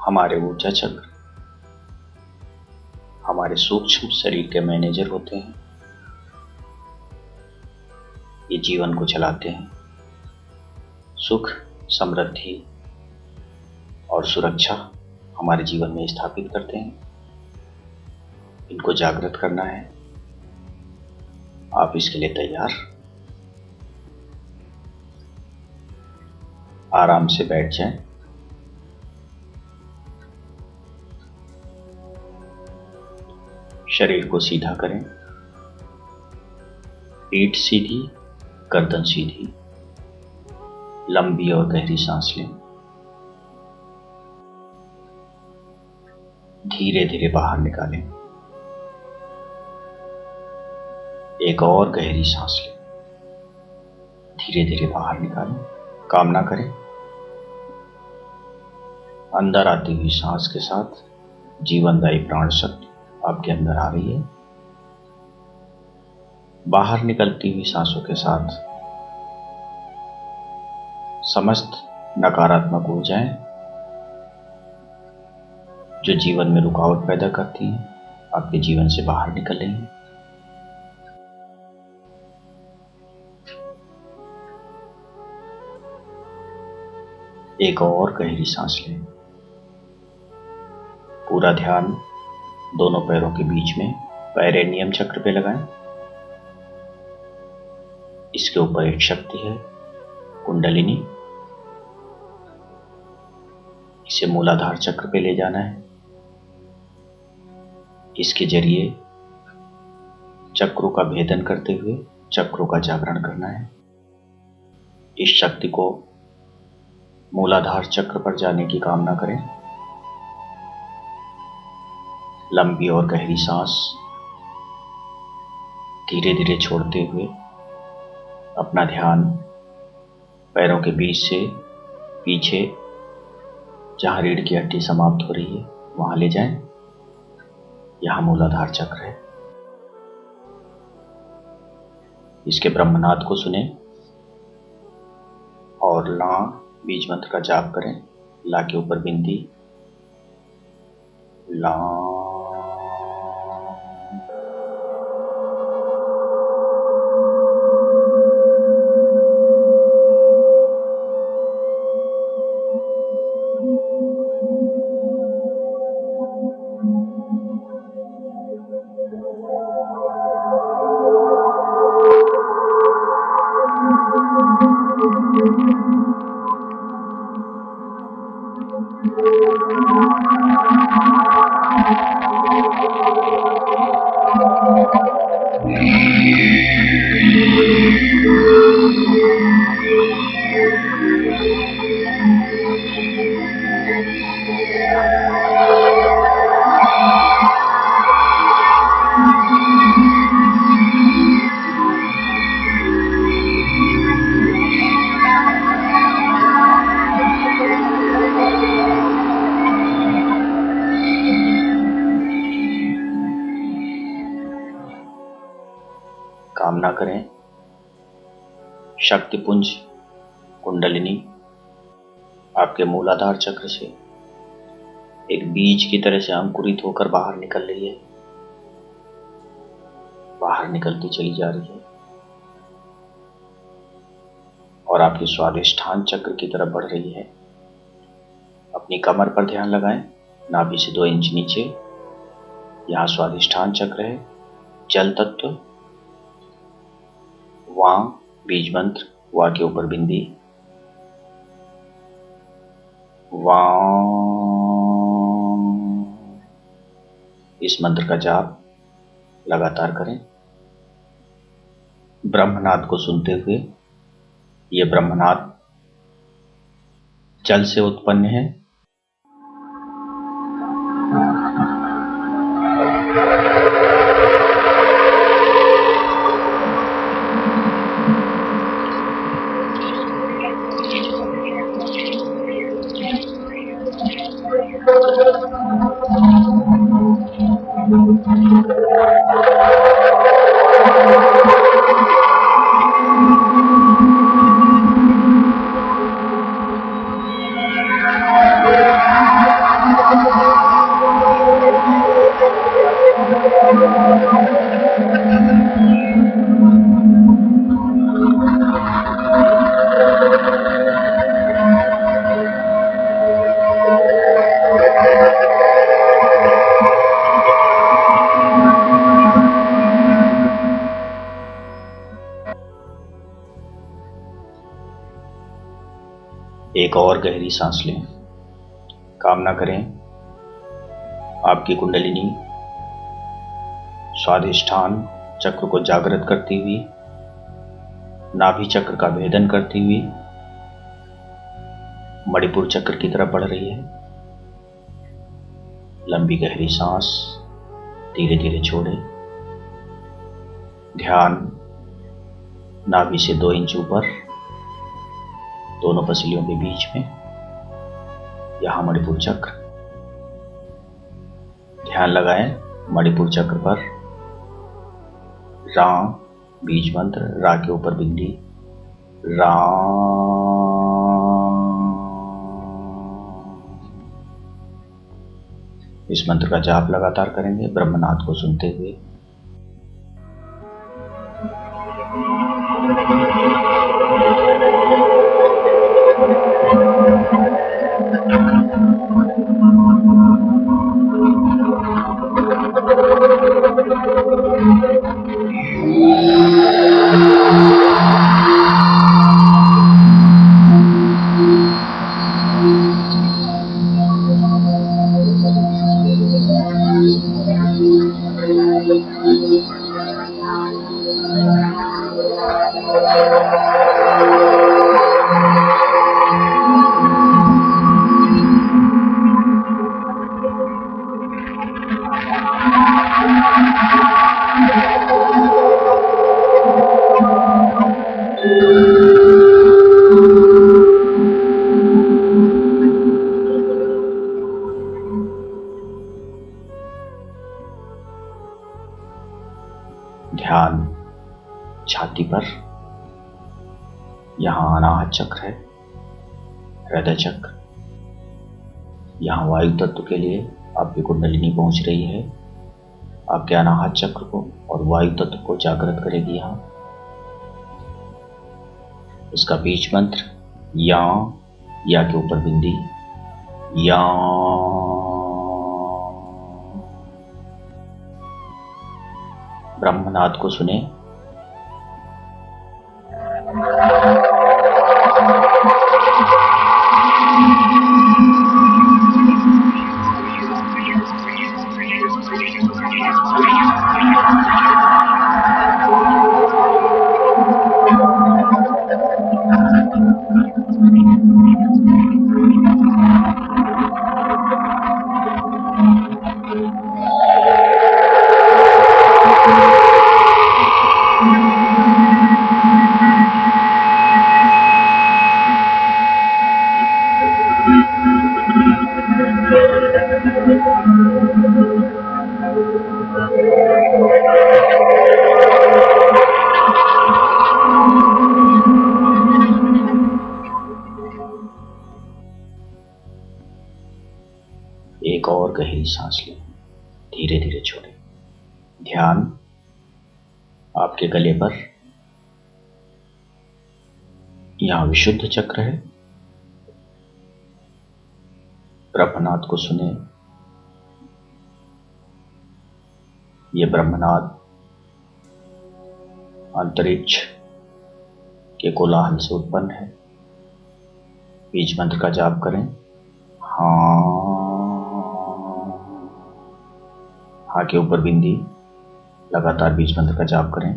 हमारे ऊर्जा चक्र हमारे सूक्ष्म शरीर के मैनेजर होते हैं। ये जीवन को चलाते हैं, सुख, समृद्धि और सुरक्षा हमारे जीवन में स्थापित करते हैं। इनको जागृत करना है। आप इसके लिए तैयार? आराम से बैठ जाएं। शरीर को सीधा करें, पीठ सीधी, गर्दन सीधी। लंबी और गहरी सांस लें। धीरे धीरे बाहर निकालें। एक और गहरी सांस लें। धीरे धीरे बाहर निकालें। कामना करें, अंदर आती हुई सांस के साथ जीवनदायी प्राण शक्ति आपके अंदर आ रही है। बाहर निकलती हुई सांसों के साथ समस्त नकारात्मक ऊर्जाएं जो जीवन में रुकावट पैदा करती हैं, आपके जीवन से बाहर निकल रही हैं। एक और गहरी सांस लें। पूरा ध्यान दोनों पैरों के बीच में पैरेनियम चक्र पे लगाएं। इसके ऊपर एक शक्ति है, कुंडलिनी। इसे मूलाधार चक्र पे ले जाना है। इसके जरिए चक्रों का भेदन करते हुए चक्रों का जागरण करना है। इस शक्ति को मूलाधार चक्र पर जाने की कामना करें। लंबी और गहरी सांस धीरे धीरे छोड़ते हुए अपना ध्यान पैरों के बीच से पीछे जहां रीढ़ की हड्डी समाप्त हो रही है वहां ले जाएं। यहां मूलाधार चक्र है। इसके ब्रह्मनाद को सुने और ला बीज मंत्र का जाप करें। ला के ऊपर बिंदी, ला। कामना करें, शक्तिपुंज कुंडलिनी आपके मूलाधार चक्र से एक बीज की तरह से अंकुरित होकर बाहर निकल रही है, बाहर निकलती चली जा रही है और आपके स्वादिष्ठान चक्र की तरफ बढ़ रही है। अपनी कमर पर ध्यान लगाएं, नाभि से 2 इंच नीचे। यहाँ स्वादिष्ठान चक्र है, जल तत्व। वां बीज मंत्र, वा के ऊपर बिंदी, वां। इस मंत्र का जाप लगातार करें। ब्रह्मनाद को सुनते हुए, ये ब्रह्मनाद जल से उत्पन्न है। एक और गहरी सांस लें। कामना करें आपकी कुंडलिनी स्वाधिष्ठान चक्र को जागृत करती हुई, नाभि चक्र का भेदन करती हुई मणिपुर चक्र की तरफ बढ़ रही है। लंबी गहरी सांस धीरे धीरे छोड़ें। ध्यान नाभि से 2 इंच ऊपर, दोनों पसलियों के बीच में, यहां मणिपुर चक्र। ध्यान लगाएं मणिपुर चक्र पर। रा बीज मंत्र, रा के ऊपर बिंदी, रा। इस मंत्र का जाप लगातार करेंगे ब्रह्मनाद को सुनते हुए। ध्यान छाती पर, यहां अनाहत चक्र है, हृदय चक्र। यहां वायु तत्व के लिए आपकी कुंडलिनी पहुंच रही है। आपके अनाहत चक्र को और वायु तत्व को जागृत करेगी। यहां इसका बीज मंत्र या के ऊपर बिंदी, या। ब्रह्मनाद को सुने। एक और गहरी सांस लें, धीरे धीरे छोड़ें। ध्यान आपके गले पर, यहां विशुद्ध चक्र है। ब्रह्मनाद को सुने। ये ब्रह्मनाद अंतरिक्ष के कोलाहल से उत्पन्न है। बीज मंत्र का जाप करें। हाँ के ऊपर बिंदी, लगातार बीज मंत्र का जाप करें।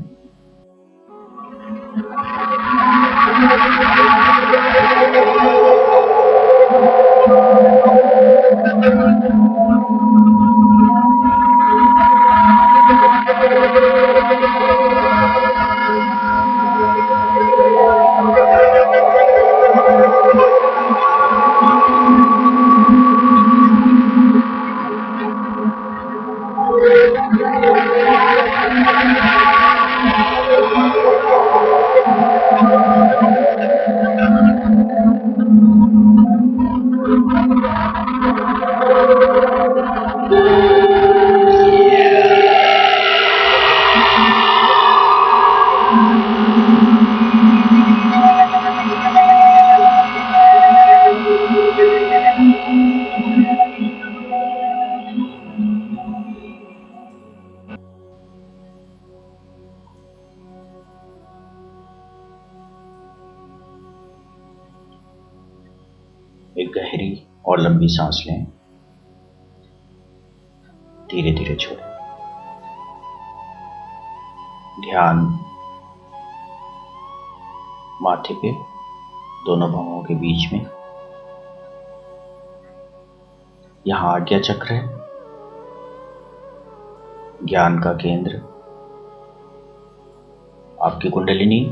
एक गहरी और लंबी सांस लें, धीरे धीरे छोड़ें। ध्यान माथे पे दोनों भौहों के बीच में, यहाँ आज्ञा चक्र है, ज्ञान का केंद्र, आपकी कुंडलिनी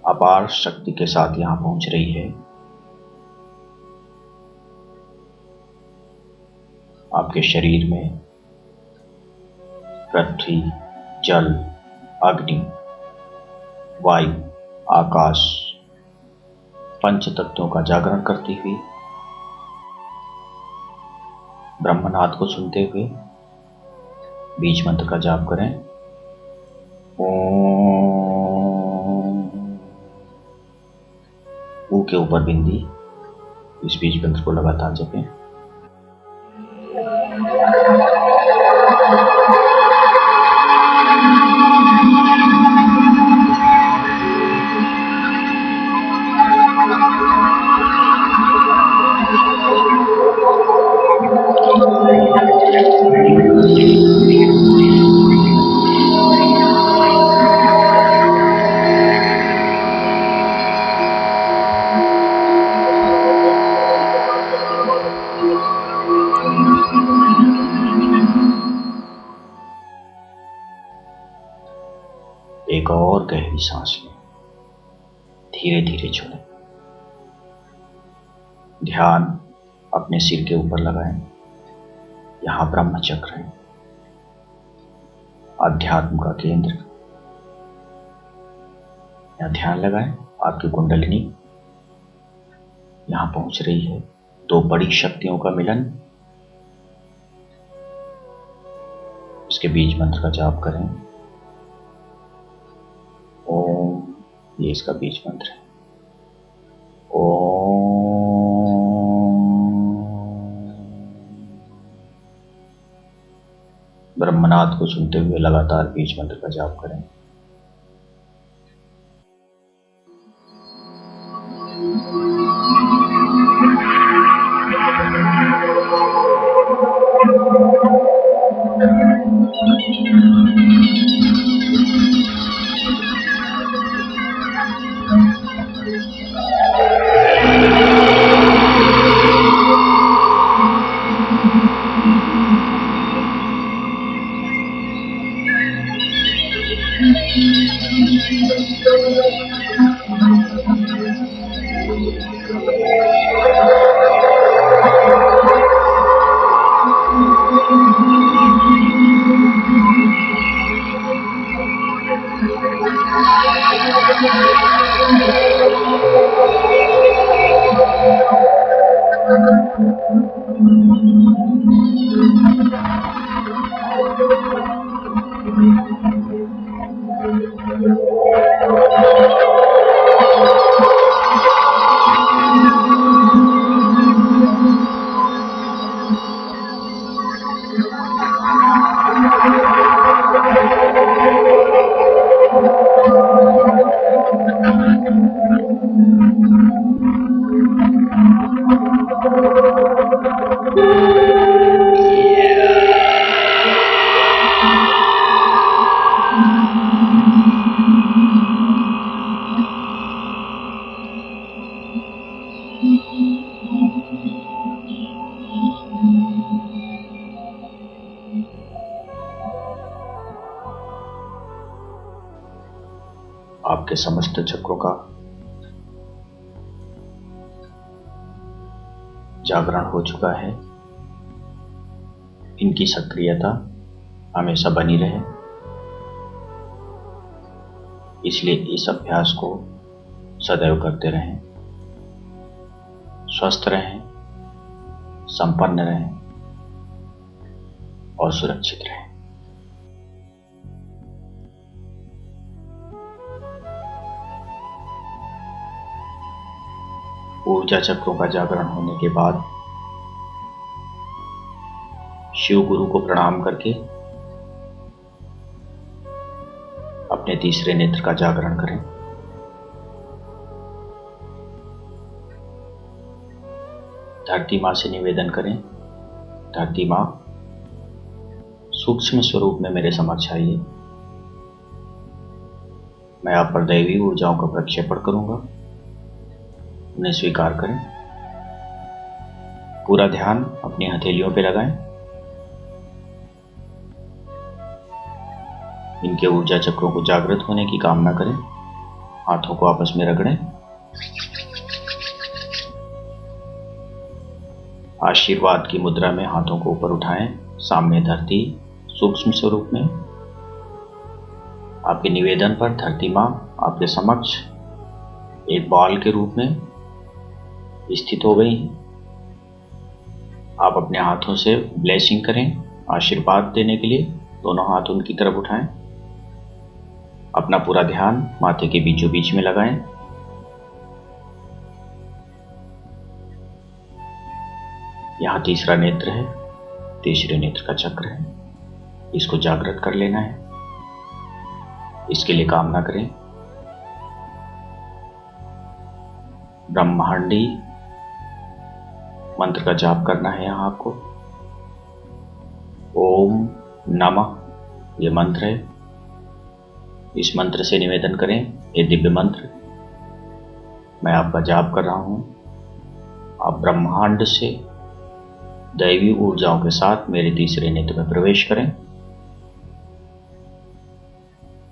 अपार शक्ति के साथ यहां पहुंच रही है। आपके शरीर में पृथ्वी, जल, अग्नि, वायु, आकाश, पंच तत्वों का जागरण करती हुई, ब्रह्मनाद को सुनते हुए बीज मंत्र का जाप करें। ओम। ऊ के ऊपर बिंदी, इस बीज मंत्र को लगातार जपें। एक और गहरी सांस लें, धीरे धीरे छोड़ें। ध्यान अपने सिर के ऊपर लगाएं, यहां ब्रह्म चक्र है, अध्यात्म का केंद्र। यहां ध्यान लगाएं, आपकी कुंडलिनी यहां पहुंच रही है, दो बड़ी शक्तियों का मिलन। इसके बीज मंत्र का जाप करें। ओम, ये इसका बीज मंत्र है। ओम। ब्रह्मनाद को सुनते हुए लगातार बीज मंत्र का जाप करें। आपके समस्त चक्रों का जागरण हो चुका है। इनकी सक्रियता हमेशा बनी रहे, इसलिए इस अभ्यास को सदैव करते रहें। स्वस्थ रहें, संपन्न रहें और सुरक्षित रहें। ऊर्जा चक्रों का जागरण होने के बाद शिव गुरु को प्रणाम करके अपने तीसरे नेत्र का जागरण करें। धरती माँ से निवेदन करें, धरती माँ सूक्ष्म स्वरूप में मेरे समक्ष आइए। मैं आप पर दैवी ऊर्जाओं का प्रक्षेपण करूंगा, उन्हें स्वीकार करें। पूरा ध्यान अपनी हथेलियों पे लगाएं। इनके ऊर्जा चक्रों को जागृत होने की कामना करें। हाथों को आपस में रगड़ें। आशीर्वाद की मुद्रा में हाथों को ऊपर उठाएं। सामने धरती सूक्ष्म स्वरूप में। आपके निवेदन पर धरती माँ आपके समक्ष एक बॉल के रूप में स्थित हो गई। आप अपने हाथों से ब्लेसिंग करें, आशीर्वाद देने के लिए दोनों हाथ उनकी तरफ उठाएं। अपना पूरा ध्यान माथे के बीचों बीच में लगाएं। यहाँ तीसरा नेत्र है, तीसरे नेत्र का चक्र है, इसको जागृत कर लेना है। इसके लिए कामना करें। ब्रह्मांडी मंत्र का जाप करना है यहाँ आपको। ओम नमः ये मंत्र है। इस मंत्र से निवेदन करें, ये दिव्य मंत्र मैं आपका जाप कर रहा हूं। आप ब्रह्मांड से दैवी ऊर्जाओं के साथ मेरे तीसरे नेत्र में प्रवेश करें।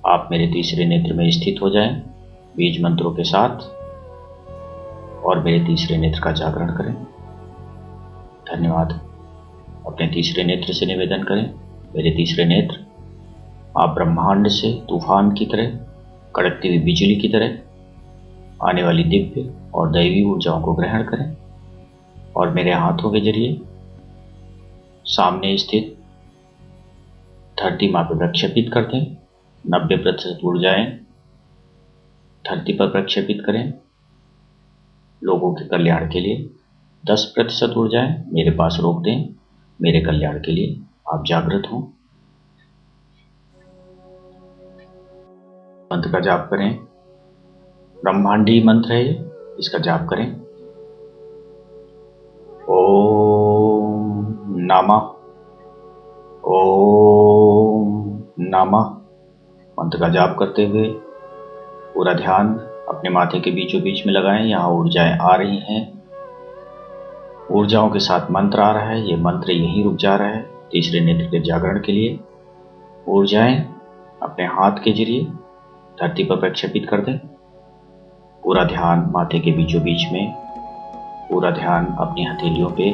आप मेरे तीसरे नेत्र में स्थित हो जाएं बीज मंत्रों के साथ और मेरे तीसरे नेत्र का जागरण करें। धन्यवाद। अपने तीसरे नेत्र से निवेदन करें, मेरे तीसरे नेत्र आप ब्रह्मांड से तूफान की तरह, कड़कती हुई बिजली की तरह आने वाली दिव्य और दैवी ऊर्जाओं को ग्रहण करें और मेरे हाथों के जरिए सामने स्थित धरती माँ पर प्रक्षेपित कर दें। 90% ऊर्जाएं धरती पर प्रक्षेपित करें लोगों के कल्याण के लिए। 10% ऊर्जाएं मेरे पास रोक दें मेरे कल्याण के लिए। आप जागृत हों। मंत्र का जाप करें। ब्रह्मांडी मंत्र है, इसका जाप करें। ओम नमः, ओम नमः। मंत्र का जाप करते हुए पूरा ध्यान अपने माथे के बीचों बीच में लगाएं। यहाँ ऊर्जाएं आ रही हैं, ऊर्जाओं के साथ मंत्र आ रहा है। ये मंत्र यहीं रुक जा रहा है तीसरे नेत्र के जागरण के लिए। ऊर्जाएं अपने हाथ के जरिए धरती पर प्रक्षेपित कर दें। पूरा ध्यान माथे के बीचों बीच में, पूरा ध्यान अपनी हथेलियों पे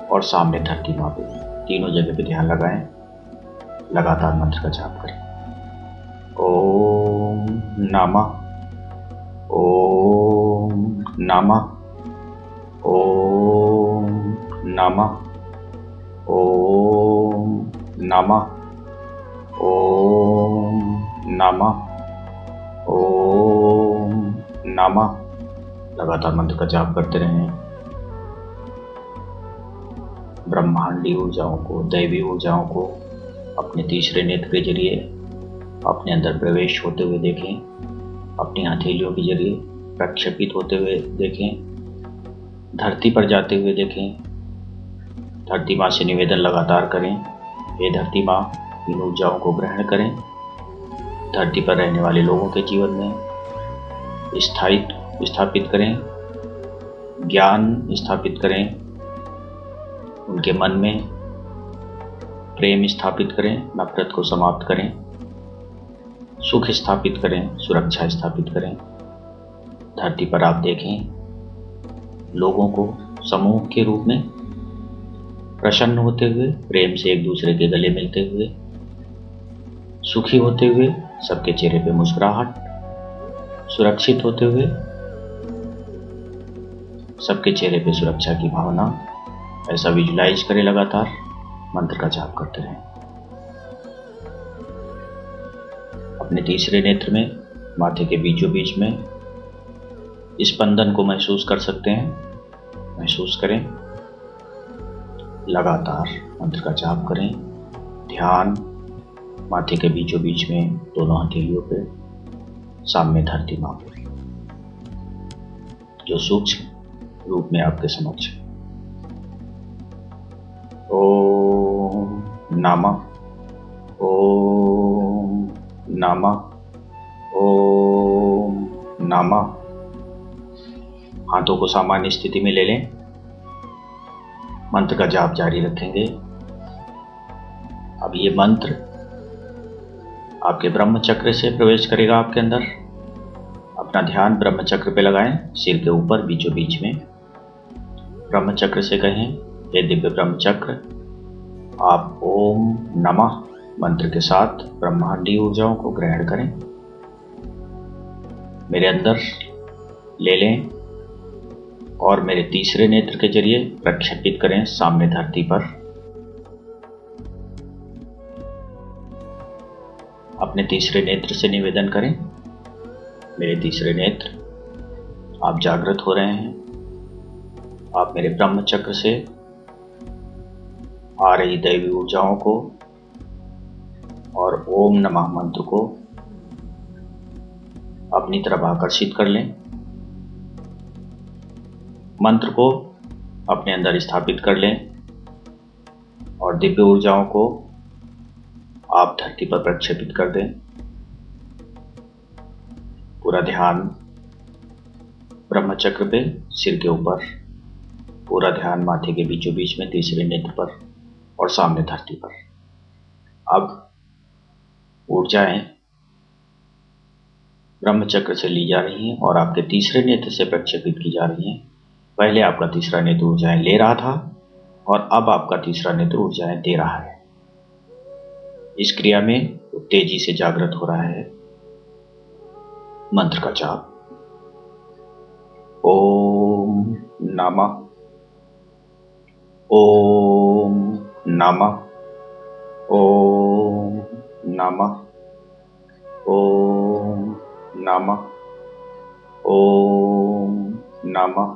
और सामने धरती माँ पे, तीनों जगह पे ध्यान लगाएं। लगातार मंत्र का जाप करें। ओम नमः, ओम नमः, ओम नमः, ओम नमः, ओम नमः, ओम नमः। लगातार मंत्र का जाप करते रहें। ब्रह्मांडी ऊर्जाओं को, दैवी ऊर्जाओं को अपने तीसरे नेत्र के जरिए अपने अंदर प्रवेश होते हुए देखें। अपनी हथेलियों के जरिए प्रक्षेपित होते हुए देखें। धरती पर जाते हुए देखें। धरती माँ से निवेदन लगातार करें, हे धरती माँ इन ऊर्जाओं को ग्रहण करें। धरती पर रहने वाले लोगों के जीवन में स्थापित करें, ज्ञान स्थापित करें, उनके मन में प्रेम स्थापित करें, नफरत को समाप्त करें, सुख स्थापित करें, सुरक्षा स्थापित करें। धरती पर आप देखें लोगों को समूह के रूप में प्रसन्न होते हुए, प्रेम से एक दूसरे के गले मिलते हुए, सुखी होते हुए, सबके चेहरे पे मुस्कुराहट, सुरक्षित होते हुए, सबके चेहरे पे सुरक्षा की भावना। ऐसा विजुलाइज करें। लगातार मंत्र का जाप करते रहें। अपने तीसरे नेत्र में माथे के बीचों बीच में स्पंदन को महसूस कर सकते हैं। महसूस करें। लगातार मंत्र का जाप करें। ध्यान माथे के बीचों बीच में, दोनों हथेलियों पे, सामने धरती माँ पे, जो सूक्ष्म रूप में आपके समक्ष है। ओम नमः। ओम नमः। ओम नमः। हाथों को सामान्य स्थिति में ले लें। मंत्र का जाप जारी रखेंगे। अब ये मंत्र आपके ब्रह्म चक्र से प्रवेश करेगा आपके अंदर। अपना ध्यान ब्रह्म चक्र पे लगाएं, सिर के ऊपर बीचों बीच में। ब्रह्म चक्र से कहें, हे दिव्य ब्रह्म चक्र, आप ओम नमः मंत्र के साथ ब्रह्मांडीय ऊर्जाओं को ग्रहण करें, मेरे अंदर ले लें और मेरे तीसरे नेत्र के जरिए प्रक्षेपित करें सामने धरती पर। अपने तीसरे नेत्र से निवेदन करें, मेरे तीसरे नेत्र, आप जागृत हो रहे हैं। आप मेरे ब्रह्म चक्र से आ रही दैवी ऊर्जाओं को और ओम नमः मंत्र को अपनी तरफ आकर्षित कर लें। मंत्र को अपने अंदर स्थापित कर लें और दिव्य ऊर्जाओं को आप धरती पर प्रक्षेपित कर दें। पूरा ध्यान ब्रह्म चक्र पे, सिर के ऊपर, पूरा ध्यान माथे के बीचों बीच में तीसरे नेत्र पर और सामने धरती पर। अब ऊर्जाएं ब्रह्म चक्र से ली जा रही हैं और आपके तीसरे नेत्र से प्रक्षेपित की जा रही हैं। पहले आपका तीसरा नेत्र ऊर्जाएं ले रहा था और अब आपका तीसरा नेत्र ऊर्जाएं दे रहा है। इस क्रिया में तेजी से जागृत हो रहा है। मंत्र का जाप। ओम नमः। ओम नमः। ओम नमः। ओम नमः। ओम नमः।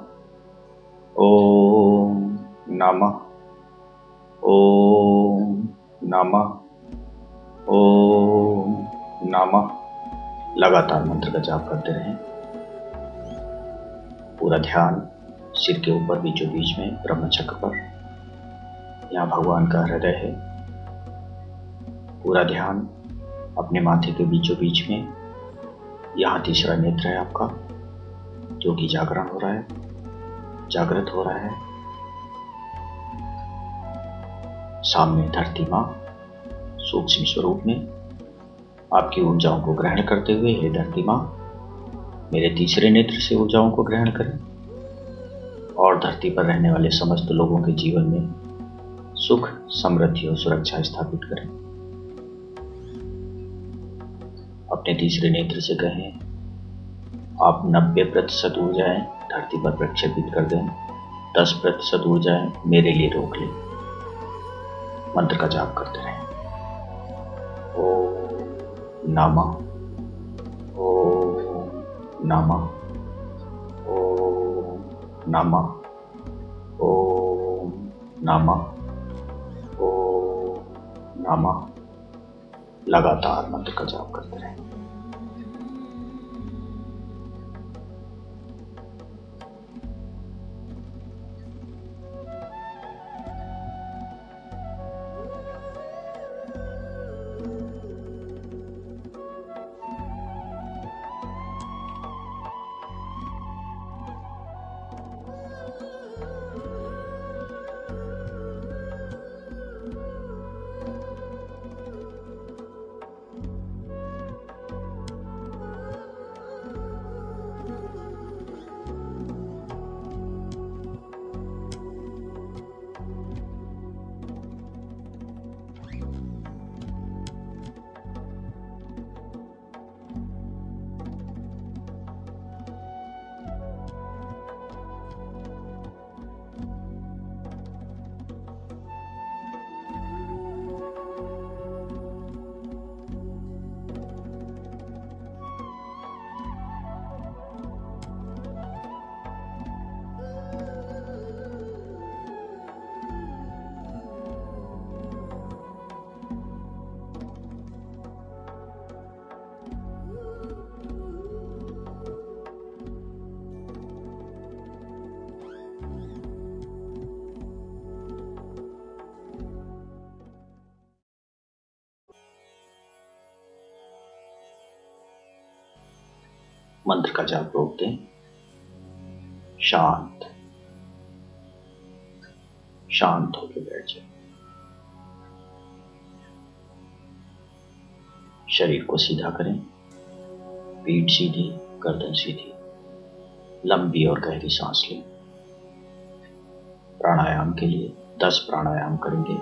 ओम नमः। ओम नमः। ओम नमः। लगातार मंत्र का जाप करते रहें। पूरा ध्यान सिर के ऊपर बीचों बीच में ब्रह्म चक्र पर, यहाँ भगवान का हृदय है। पूरा ध्यान अपने माथे के बीचों बीच में, यहाँ तीसरा नेत्र है आपका, जो कि जागरण हो रहा है, जागृत हो रहा है। सामने धरती माँ सूक्ष्म स्वरूप में आपकी ऊर्जाओं को ग्रहण करते हुए, हे धरती माँ, मेरे तीसरे नेत्र से ऊर्जाओं को ग्रहण करें और धरती पर रहने वाले समस्त लोगों के जीवन में सुख, समृद्धि और सुरक्षा स्थापित करें। अपने तीसरे नेत्र से कहें, आप 90% ऊर्जाएं धरती पर प्रक्षेपित कर दें, 10% ऊर्जाएं मेरे लिए रोक लें। मंत्र का जाप करते रहें। ओम नमः। ओम नमः। ओम नमः। ओम नमः। ओम नमः। लगातार मंत्र का जाप करते रहें। मंत्र का जाप रोक दें। शांत शांत होकर बैठ जाए। शरीर को सीधा करें, पीठ सीधी, गर्दन सीधी, लंबी और गहरी सांस लें। प्राणायाम के लिए 10 प्राणायाम करेंगे।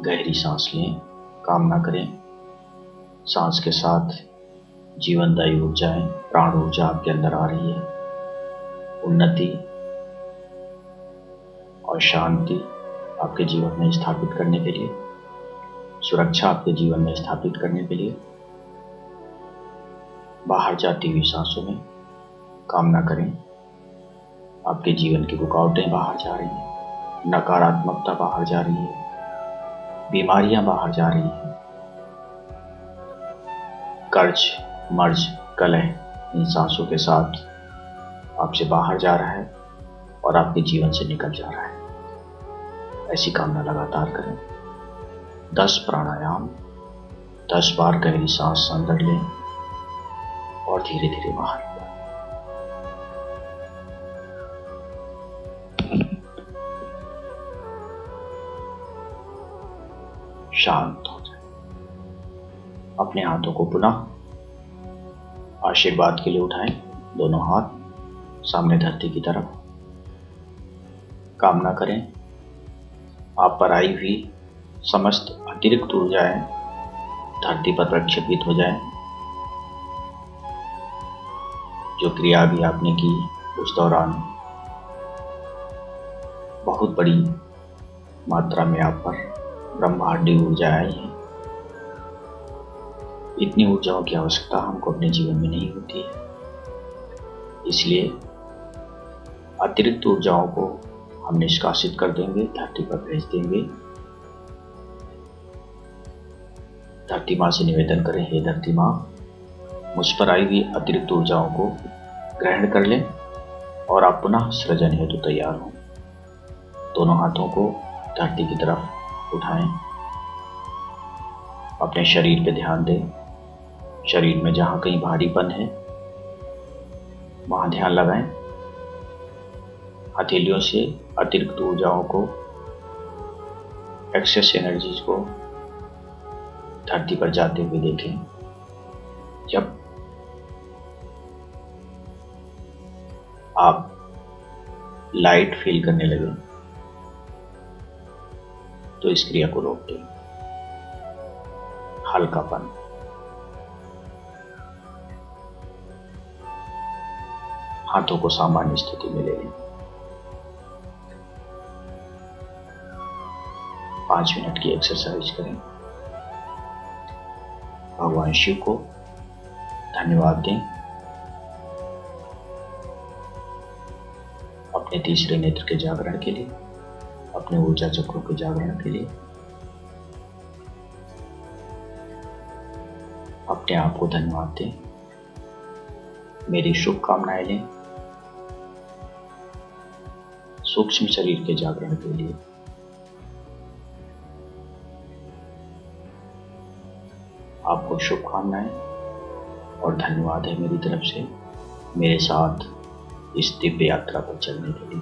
गहरी सांस लें, कामना करें सांस के साथ जीवनदायी ऊर्जाएं, प्राण ऊर्जा आपके अंदर आ रही है। उन्नति और शांति आपके जीवन में स्थापित करने के लिए, सुरक्षा आपके जीवन में स्थापित करने के लिए बाहर जाती हुई सांसों में कामना करें आपके जीवन की रुकावटें बाहर जा रही हैं, नकारात्मकता बाहर जा रही है, बीमारियां बाहर जा रही हैं, कर्ज, मर्ज, कलह इन सांसों के साथ आपसे बाहर जा रहा है और आपके जीवन से निकल जा रहा है। ऐसी कामना लगातार करें। 10 प्राणायाम, 10 बार गहरी सांस अंदर लें और धीरे धीरे बाहर। शांत हो जाए। अपने हाथों को पुनः आशीर्वाद के लिए उठाएं, दोनों हाथ सामने धरती की तरफ। कामना करें आप पर आई हुई समस्त अतिरिक्त ऊर्जाएं धरती पर प्रक्षेपित हो जाएं। जो क्रिया भी आपने की उस दौरान बहुत बड़ी मात्रा में आप पर ब्रह्मांडी ऊर्जा आई है। इतनी ऊर्जाओं की आवश्यकता हमको अपने जीवन में नहीं होती है, इसलिए अतिरिक्त ऊर्जाओं को हम निष्कासित कर देंगे, धरती पर भेज देंगे। धरती माँ से निवेदन करें, हे धरती माँ, मुझ पर आई हुई अतिरिक्त ऊर्जाओं को ग्रहण कर लें और आप पुनः सृजन हेतु तैयार हों। दोनों हाथों को धरती की तरफ उठाएं, अपने शरीर पे ध्यान दें। शरीर में जहाँ कहीं भारीपन है वहाँ ध्यान लगाएं। हथेलियों से अतिरिक्त ऊर्जाओं को, एक्सेस एनर्जीज को धरती पर जाते हुए देखें। जब आप लाइट फील करने लगे तो इस क्रिया को रोक दें। हल्कापन, हाथों को सामान्य स्थिति में ले लें। 5 मिनट की एक्सरसाइज करें। भगवान शिव को धन्यवाद दें अपने तीसरे नेत्र के जागरण के लिए, अपने ऊर्जा चक्रों के जागरण के लिए। अपने आप को धन्यवाद दें। मेरी शुभकामनाएं लें सूक्ष्म शरीर के जागरण के लिए। आपको शुभकामनाएं और धन्यवाद है मेरी तरफ से मेरे साथ इस दिव्य यात्रा पर चलने के लिए।